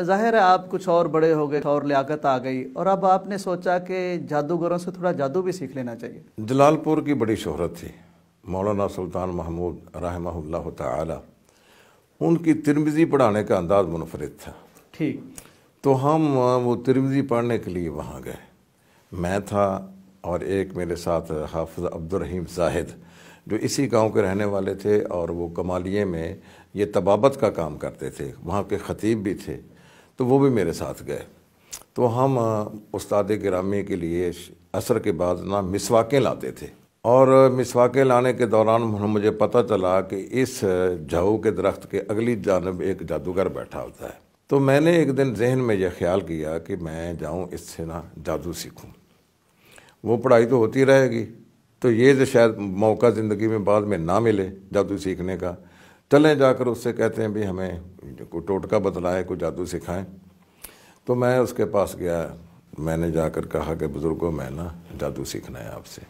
ظاہر ہے آپ کچھ اور بڑے ہو گئے اور لیاقت آ گئی، اور اب آپ نے سوچا کہ جادوگروں سے تھوڑا جادو بھی سیکھ لینا چاہیے۔ جلال پور کی بڑی شہرت تھی، مولانا سلطان محمود رحمہ اللہ تعالی، ان کی ترمذی پڑھانے کا انداز منفرد تھا۔ ٹھیک۔ تو ہم وہ ترمذی پڑھنے کے لیے وہاں گئے، میں تھا اور ایک میرے ساتھ حافظ عبدالرحیم زاہد جو اسی گاؤں کے رہنے والے تھے، اور وہ کمالیے میں یہ طبابت کا کام کرتے تھے، وہاں کے خطیب بھی تھے، تو وہ بھی میرے ساتھ گئے۔ تو ہم استاد گرامی کے لیے عصر کے بعد مسواکیں لاتے تھے، اور مسواکیں لانے کے دوران مجھے پتہ چلا کہ اس جھاؤ کے درخت کے اگلی جانب ایک جادوگر بیٹھا ہوتا ہے۔ تو میں نے ایک دن ذہن میں یہ خیال کیا کہ میں جاؤں اس سے جادو سیکھوں، وہ پڑھائی تو ہوتی رہے گی، تو یہ شاید موقع زندگی میں بعد میں نہ ملے جادو سیکھنے کا، چلیں جا کر اس سے کہتے ہیں بھی ہمیں کوئی ٹوٹکا بتلائیں، کوئی جادو سکھائیں۔ تو میں اس کے پاس گیا، میں نے جا کر کہا کہ بزرگوں میں جادو سیکھنا ہے آپ سے۔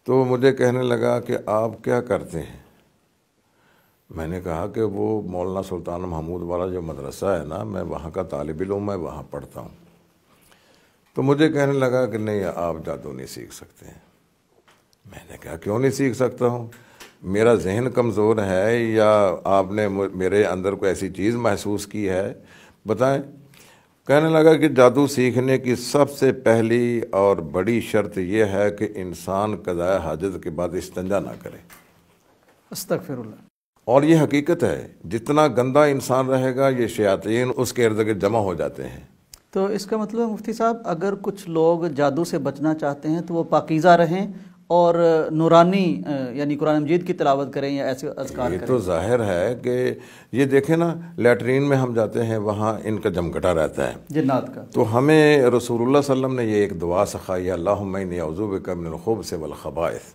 تو مجھے کہنے لگا کہ آپ کیا کرتے ہیں؟ میں نے کہا کہ وہ مولانا سلطان محمود والا جو مدرسہ ہے میں وہاں کا طالب علم، میں وہاں پڑھتا ہوں۔ تو مجھے کہنے لگا کہ نہیں، آپ جادو نہیں سیکھ سکتے ہیں۔ میں نے کہا کیوں نہیں سیکھ سکتا ہوں؟ میرا ذہن کمزور ہے یا آپ نے میرے اندر کوئی ایسی چیز محسوس کی ہے، بتائیں۔ کہنے لگا کہ جادو سیکھنے کی سب سے پہلی اور بڑی شرط یہ ہے کہ انسان قضاء حاجت کے بعد استنجا نہ کرے۔ استغفر اللہ۔ اور یہ حقیقت ہے، جتنا گندا انسان رہے گا یہ شیاطین اس کے ارد گرد جمع ہو جاتے ہیں۔ تو اس کا مطلب مفتی صاحب، اگر کچھ لوگ جادو سے بچنا چاہتے ہیں تو وہ پاکیزہ رہیں اور نورانی یعنی قرآن مجید کی تلاوت کریں یا ایسے اذکار کریں۔ یہ تو ظاہر ہے کہ یہ دیکھیں لیٹرین میں ہم جاتے ہیں، وہاں ان کا جمگٹا رہتا ہے جنات کا، تو ہمیں رسول اللہ صلی اللہ علیہ وسلم نے یہ ایک دعا سکھائی ہے، اللہم انی اعوذ بک من الخبث والخبائث۔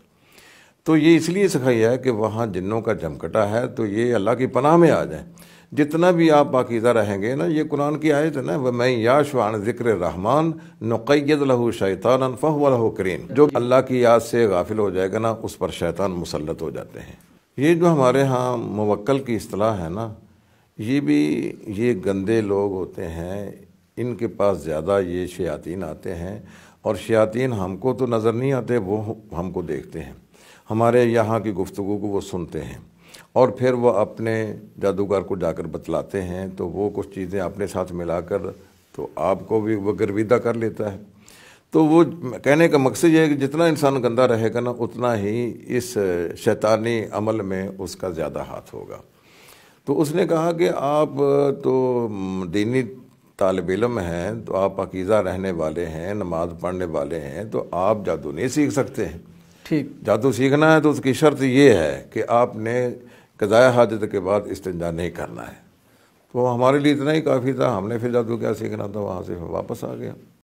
تو یہ اس لیے سکھائی ہے کہ وہاں جنوں کا جمکٹا ہے، تو یہ اللہ کی پناہ میں آ جائیں۔ جتنا بھی آپ پاکیزہ رہیں گے یہ قرآن کی آیت ہے وَمَن یعش عن ذکر الرحمن نقید لہ شیطانا فہو لہ قرین۔ جو اللہ کی یاد سے غافل ہو جائے گا اس پر شیطان مسلط ہو جاتے ہیں۔ یہ جو ہمارے ہاں موکل کی اصطلاح ہے یہ گندے لوگ ہوتے ہیں، ان کے پاس زیادہ یہ شیاطین آتے ہیں، اور شیاطین ہم کو تو نظر نہیں آتے، وہ ہم کو دیکھتے ہیں، ہمارے یہاں کی گفتگو کو وہ سنتے ہیں، اور پھر وہ اپنے جادوگر کو جا کر بتلاتے ہیں، تو وہ کچھ چیزیں اپنے ساتھ ملا کر تو آپ کو بھی وہ گرویدہ کر لیتا ہے۔ تو وہ کہنے کا مقصد یہ ہے کہ جتنا انسان گندہ رہے گا اتنا ہی اس شیطانی عمل میں اس کا زیادہ ہاتھ ہوگا۔ تو اس نے کہا کہ آپ تو دینی طالب علم ہیں، تو آپ پاکیزہ رہنے والے ہیں، نماز پڑھنے والے ہیں، تو آپ جادو نہیں سیکھ سکتے ہیں۔ ٹھیک، جادو سیکھنا ہے تو اس کی شرط یہ ہے کہ آپ نے قضاء حاجت کے بعد استنجا نہیں کرنا ہے۔ تو ہمارے لیے اتنا ہی کافی تھا، ہم نے پھر جادو کیا سیکھنا تھا، وہاں سے واپس آ گیا۔